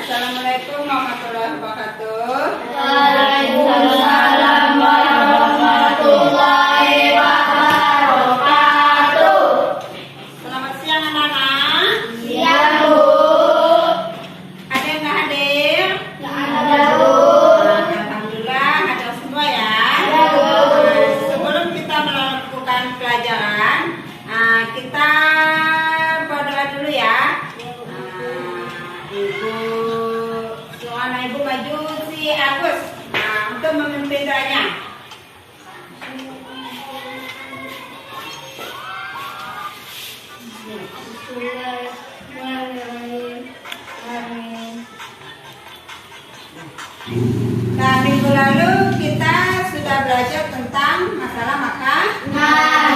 Assalamualaikum warahmatullahi wabarakatuh. Waalaikumsalam warahmatullahi wabarakatuh. Selamat siang anak-anak. Siang, Bu. Ada yang nggak hadir? Nggak ada, Bu. Alhamdulillah ada semua ya. Ada, Bu. Sebelum kita melakukan pelajaran, kita berdoa dulu ya. Ibu maju si Agus untuk memimpin doanya. Nah, minggu lalu kita sudah belajar tentang masalah makanan.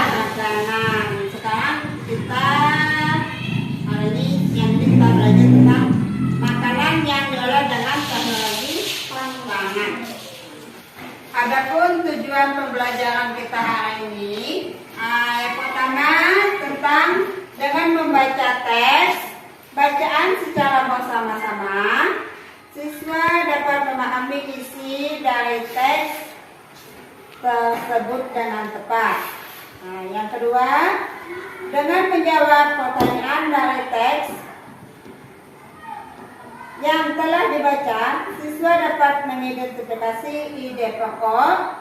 Sekarang kita hari ini kita belajar tentang makanan yang diolah dengan teknologi pangan. Adapun tujuan pembelajaran kita hari ini, yang pertama tentang dengan membaca teks bacaan secara bersama-sama, siswa dapat memahami isi dari teks tersebut dengan tepat. Yang kedua, dengan menjawab pertanyaan dari teks yang telah dibaca, siswa dapat mengidentifikasi ide pokok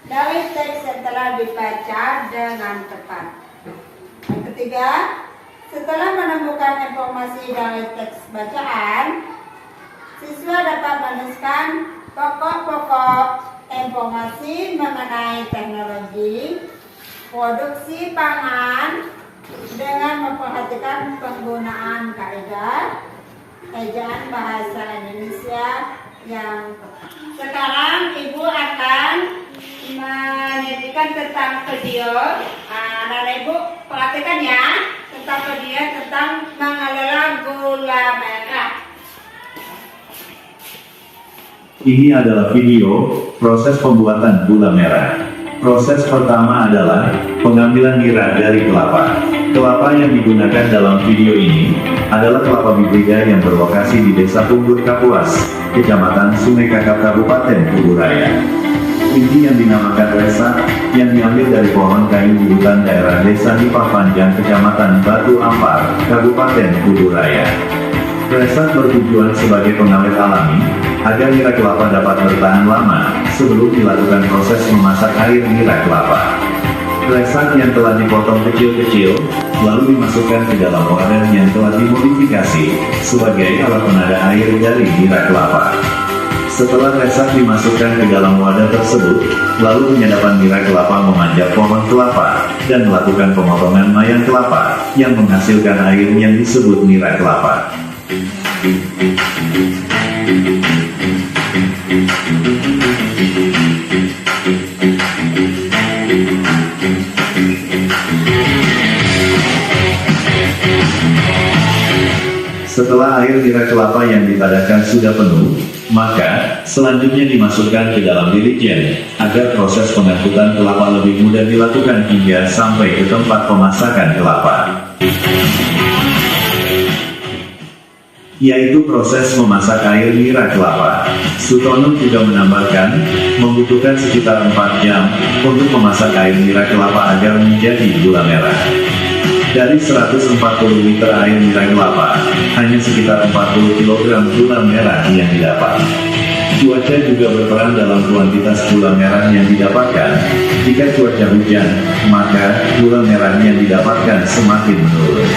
dari teks yang telah dibaca dengan tepat. Yang ketiga, setelah menemukan informasi dari teks bacaan, siswa dapat menuliskan pokok-pokok informasi mengenai teknologi produksi pangan dengan memperhatikan penggunaan kaidah ejaan bahasa Indonesia yang tepat. Sekarang Ibu akan menyajikan tentang video. Anak Ibu perhatikan ya, tentang video tentang mengelola gula merah. Ini adalah video proses pembuatan gula merah. Proses pertama adalah pengambilan nira dari kelapa. Kelapa yang digunakan dalam video ini adalah kelapa bibrida yang berlokasi di Desa Punggur Kapuas, Kecamatan Sungai Kakap, Kabupaten Kuburaya. Inti yang dinamakan resak yang diambil dari pohon kayu di hutan daerah Desa Nipah Panjang, Kecamatan Batu Ampar, Kabupaten Kuburaya. Resak bertujuan sebagai pengawet alami agar nira kelapa dapat bertahan lama sebelum dilakukan proses memasak air nira kelapa. Resak yang telah dipotong kecil-kecil lalu dimasukkan ke dalam wadah yang telah dimodifikasi sebagai alat penada air dari nira kelapa. Setelah resak dimasukkan ke dalam wadah tersebut, lalu penyadapan nira kelapa memanjat pohon kelapa dan melakukan pemotongan mayang kelapa yang menghasilkan air yang disebut nira kelapa. Setelah air nira kelapa yang ditadahkan sudah penuh, maka selanjutnya dimasukkan ke dalam lirijen agar proses pengangkutan kelapa lebih mudah dilakukan hingga sampai ke tempat pemasakan kelapa, yaitu proses memasak air nira kelapa. Sutono juga menambahkan, membutuhkan sekitar 4 jam untuk memasak air nira kelapa agar menjadi gula merah. Dari 140 liter air nira kelapa, hanya sekitar 40 kg gula merah yang didapat. Cuaca juga berperan dalam kuantitas gula merah yang didapatkan. Jika cuaca hujan, maka gula merah yang didapatkan semakin menurun.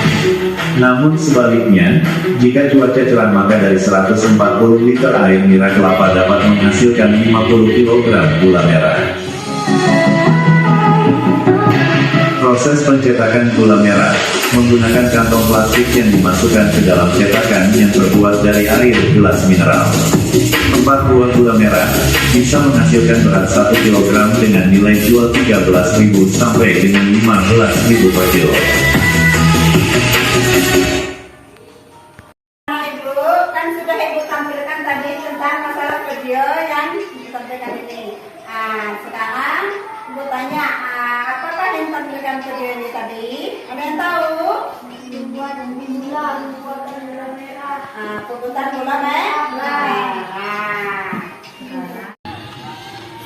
Namun sebaliknya, jika cuaca cerah maka dari 140 liter air nira kelapa dapat menghasilkan 50 kg gula merah. Proses pencetakan gula merah menggunakan kantong plastik yang dimasukkan ke dalam cetakan yang terbuat dari air gelas mineral. 4 buah gula merah bisa menghasilkan berat 1 kg dengan nilai jual 13.000 sampai dengan 15.000 per kilo. Ibu kan sudah Ibu tampilkan tadi tentang masalah video yang disampaikan ini. Sekarang Ibu tanya, apakah yang tampilkan video ini tadi? Ada yang tahu? Dibuat dan dibuat gula merah. Pungutan gula merah.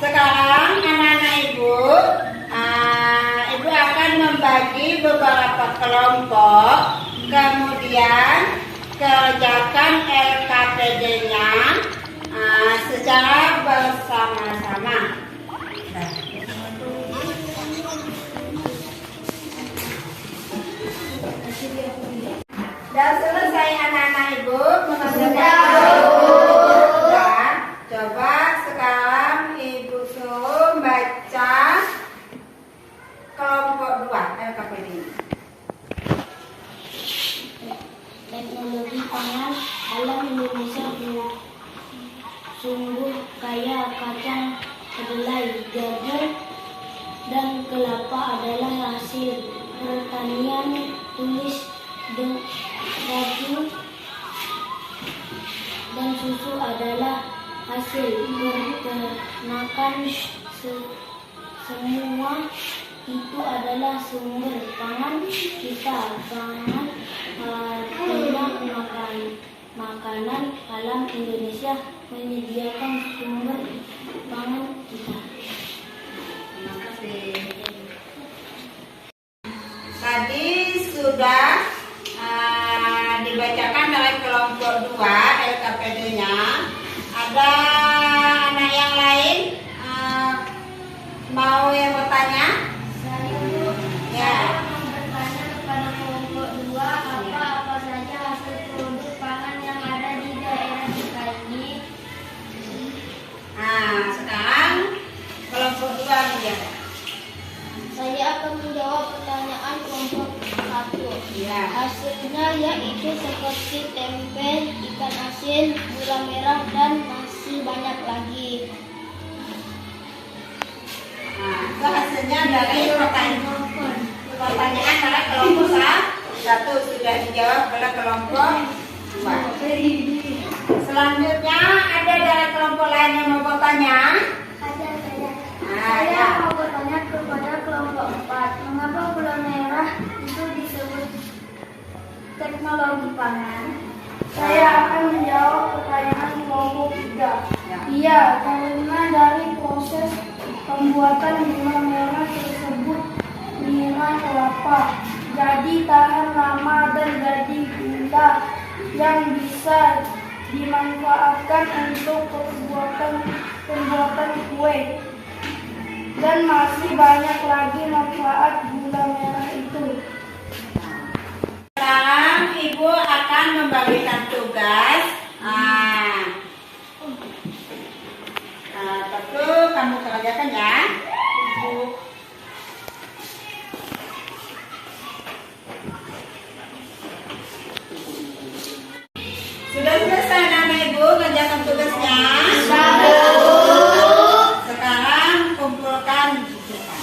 Sekarang anak-anak ibu, ibu akan membagi beberapa kelompok, kemudian kerjakan LKPD-nya secara bersama-sama. Dan selesai anak-anak ibu mengerjakan. Coba sekarang ibu suruh baca kelompok 2 LKPD. Teknologi pangan alam Indonesia sungguh kaya. Kacang, kedelai, jagung, dan kelapa adalah hasil pertanian. Tulis daging dan susu adalah hasil peternakan. Semua itu adalah sumber pangan kita. Pangan artinya makanan alam Indonesia menyediakan sumber pangan kita. Terima kasih. Tadi sudah dibacakan dalam kelompok 2 LKPD-nya. Ada anak yang lain mau yang bertanya? Ya. Bertanya kepada kelompok 2, apa saja hasil produk pangan yang ada di daerah kita ini? Sekarang kelompok 2 menjawab. Saya akan menjawab pertanyaan kelompok 1. Ya. Hasilnya yaitu seperti tempe, ikan asin, gula merah, dan masih banyak lagi. Itu hasilnya dari pertanyaan dari kelompok 1 sudah dijawab oleh kelompok 2. Selanjutnya ada dari kelompok lain yang mau bertanya? Saya mau bertanya kepada kelompok 4. Mengapa gula merah itu disebut teknologi pangan? Saya akan menjawab pertanyaan kelompok 3. Iya, karena dari proses pembuatan gula merah tersebut nira kelapa, jadi tahan lama dan jadi gula yang bisa dimanfaatkan untuk pembuatan kue. Dan masih banyak lagi manfaat gula merah itu. Sekarang ibu akan membagikan tugas. Tentu kamu kerjakan ya. Sudah selesai anak ibu kerjakan tugasnya? Sekarang kumpulkan rujukan.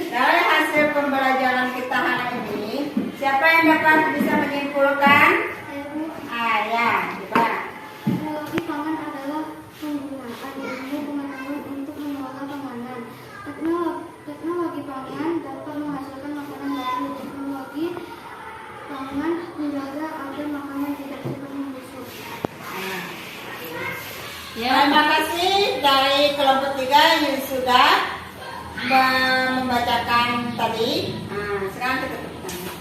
Dari hasil pembelajaran kita hari ini, siapa yang dapat bisa menyimpulkan? Ya, coba. Teknologi pangan adalah penggunaan ilmu pengetahuan untuk mengelola panganan. Teknologi pangan dapat menghasilkan makanan baru. Teknologi pangan menjaga agar makanan tidak cepat membusuk. Terima kasih dari kelompok 3 yang sudah membacakan tadi. Sekarang kita tepuk tangan.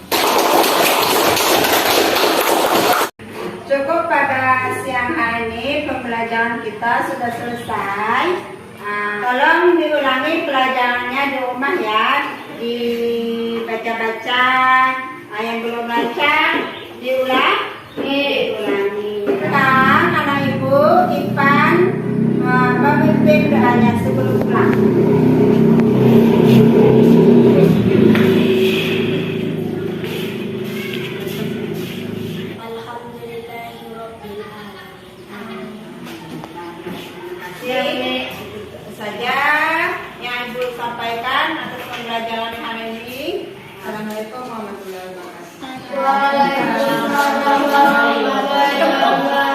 Cukup pada siang hari ini pembelajaran kita sudah selesai. Tolong diulangi pelajarannya di rumah ya, dibaca-baca. Yang belum lancar diulangi. Sekarang anak ibu Ipan memimpin doanya sebelum pulang. Alhamdulillahirabbil alamin. Terima kasih. Itu saja yang ibu sampaikan atas pembelajaran hari ini. Assalamualaikum warahmatullahi wabarakatuh. Waalaikumsalam warahmatullahi wabarakatuh.